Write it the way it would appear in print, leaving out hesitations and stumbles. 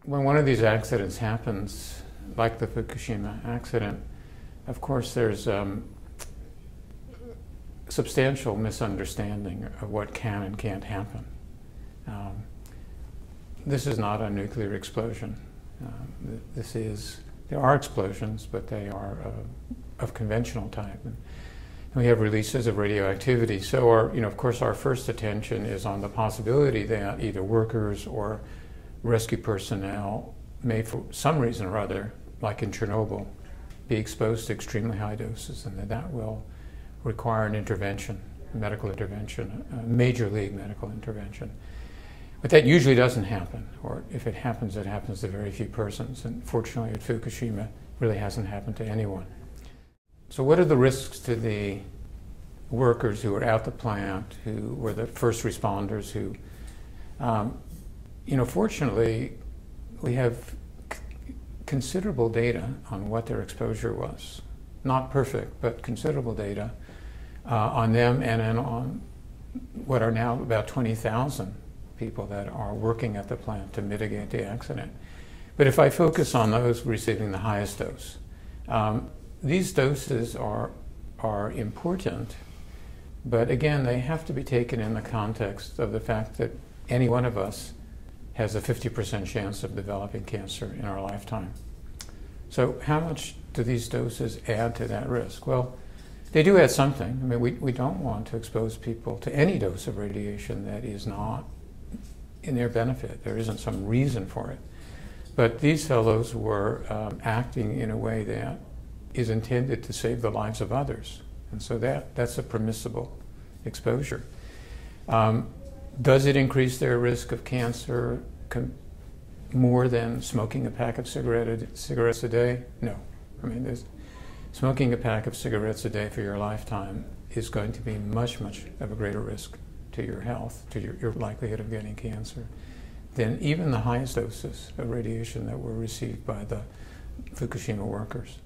when one of these accidents happens, like the Fukushima accident, of course there's substantial misunderstanding of what can and can't happen. This is not a nuclear explosion. There are explosions, but they are of conventional type. And we have releases of radioactivity. So of course our first attention is on the possibility that either workers or rescue personnel may, for some reason or other, like in Chernobyl, be exposed to extremely high doses, and that will require an intervention, a medical intervention, a major league medical intervention. But that usually doesn't happen, or if it happens to very few persons. And fortunately at Fukushima, it really hasn't happened to anyone. So what are the risks to the workers who are at the plant, who were the first responders, who, fortunately, we have considerable data on what their exposure was. Not perfect, but considerable data on them and on what are now about 20,000 people that are working at the plant to mitigate the accident. But if I focus on those receiving the highest dose, these doses are important, but again, they have to be taken in the context of the fact that any one of us has a 50% chance of developing cancer in our lifetime. So how much do these doses add to that risk? Well, they do add something. I mean, we don't want to expose people to any dose of radiation that is not in their benefit. There isn't some reason for it. But these fellows were acting in a way that is intended to save the lives of others. And so that's a permissible exposure. Does it increase their risk of cancer more than smoking a pack of cigarettes a day? No. I mean, smoking a pack of cigarettes a day for your lifetime is going to be much, much of a greater risk to your health, to your likelihood of getting cancer, than even the highest doses of radiation that were received by the Fukushima workers.